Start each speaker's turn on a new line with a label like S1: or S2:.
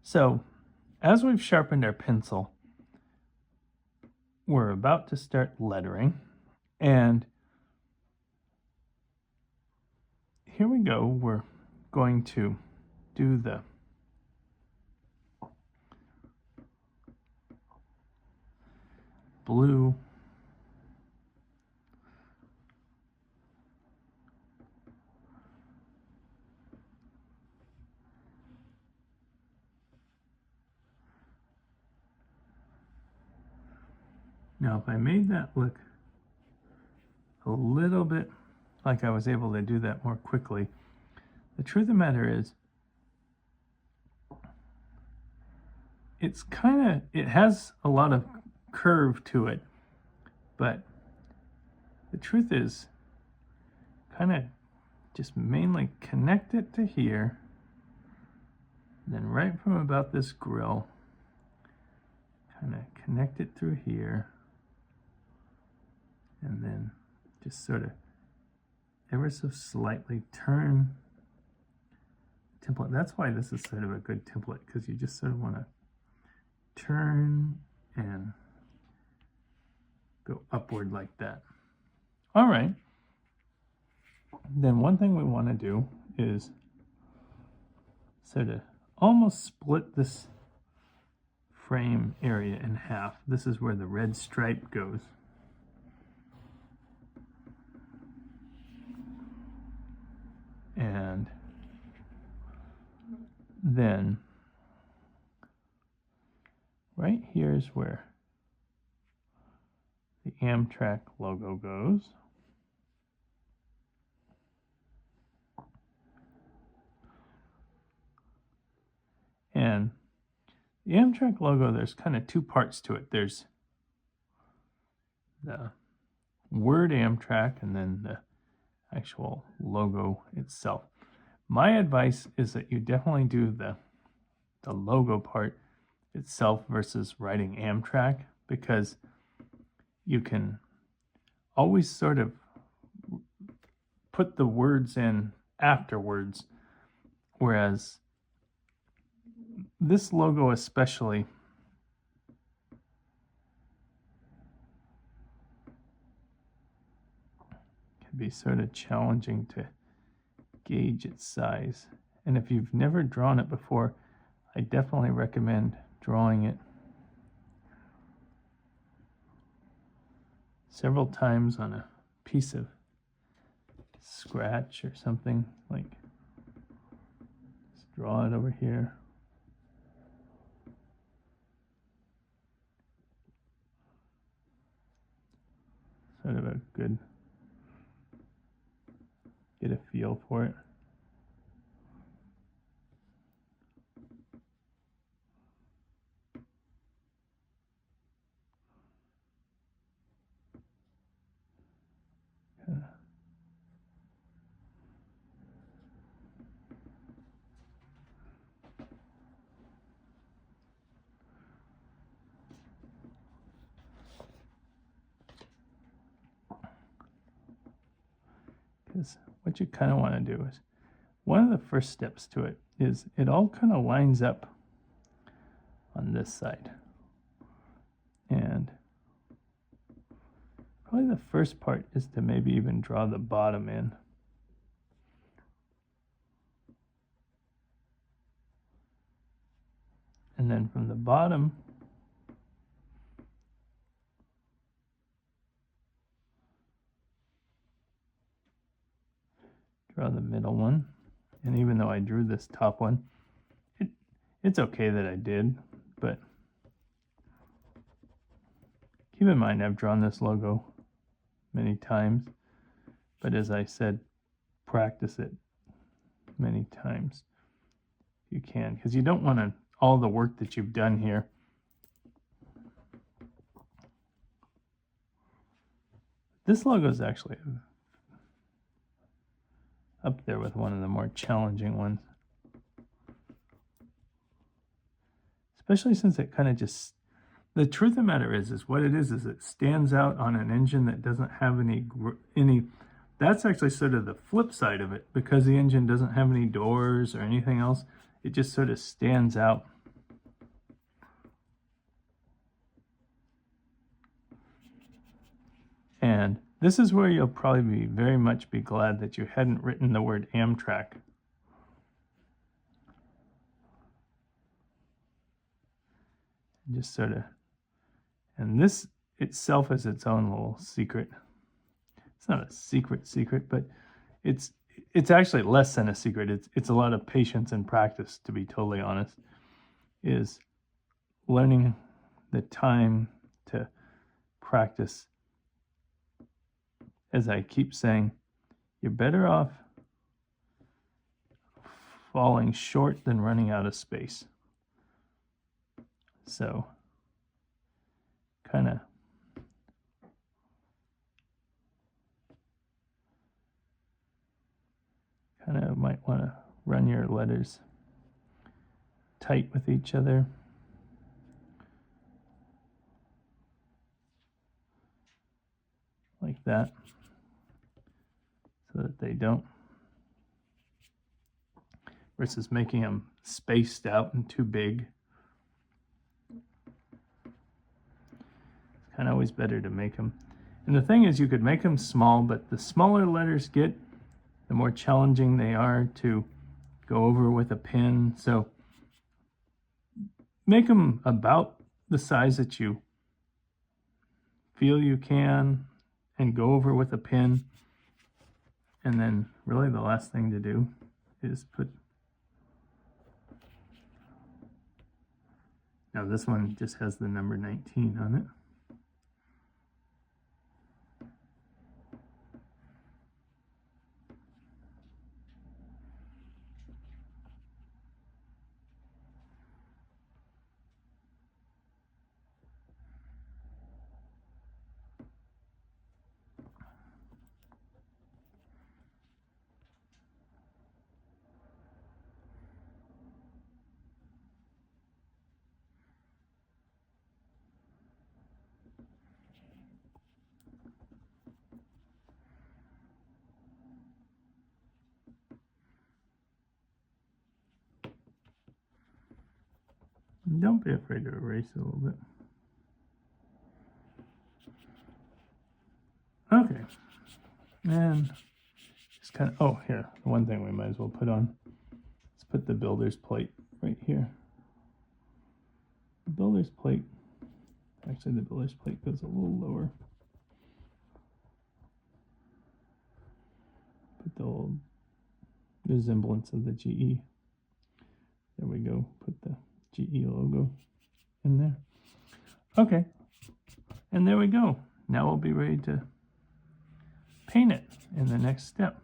S1: So, as we've sharpened our pencil, we're about to start lettering. And here we go. We're going to do the blue. Now, if I made that look a little bit like I was able to do that more quickly, the truth of the matter is, it has a lot of curve to it, but the truth is, kind of just mainly connect it to here, then right from about this grill, kind of connect it through here, and then just sort of ever so slightly turn the template. That's why this is sort of a good template, because you just sort of want to turn and go upward like that. All right. Then one thing we want to do is sort of almost split this frame area in half. This is where the red stripe goes. And then right here is where the Amtrak logo goes. And the Amtrak logo, there's kind of two parts to it. There's the word Amtrak and then the actual logo itself. My advice is that you definitely do the logo part itself versus writing Amtrak, because you can always sort of put the words in afterwards, whereas this logo especially can be sort of challenging to gauge its size. And if you've never drawn it before, I definitely recommend drawing it several times on a piece of scratch or something. Like, just draw it over here. Sort of a good, get a feel for it. Because what you kind of want to do is, one of the first steps to it is it all kind of lines up on this side. And probably the first part is to maybe even draw the bottom in. And then from the bottom, draw the middle one. And even though I drew this top one, it's okay that I did, but keep in mind I've drawn this logo many times, but as I said, practice it many times if you can, because you don't want to, all the work that you've done here, this logo is actually up there with one of the more challenging ones, especially since it kind of just, the truth of the matter is what it is it stands out on an engine that doesn't have any, that's actually sort of the flip side of it, because the engine doesn't have any doors or anything else. It just sort of stands out And this is where you'll probably be very much be glad that you hadn't written the word Amtrak. Just sort of, and this itself is its own little secret. It's not a secret, but it's actually less than a secret. It's a lot of patience and practice, to be totally honest, is learning the time to practice. As I keep saying, you're better off falling short than running out of space. So kind of might want to run your letters tight with each other. Like that, so that they don't, versus making them spaced out and too big. It's kind of always better to make them. And the thing is, you could make them small, but the smaller letters get, the more challenging they are to go over with a pen. So make them about the size that you feel you can and go over with a pen. And then really the last thing to do is put, now this one just has the number 19 on it. Don't be afraid to erase a little bit. Okay. And just kind of, oh, here, one thing we might as well put on. Let's put the builder's plate right here. The builder's plate, actually the builder's plate goes a little lower. Put the little resemblance of the GE. There we go, put the GE logo in there. Okay, and there we go. Now we'll be ready to paint it in the next step.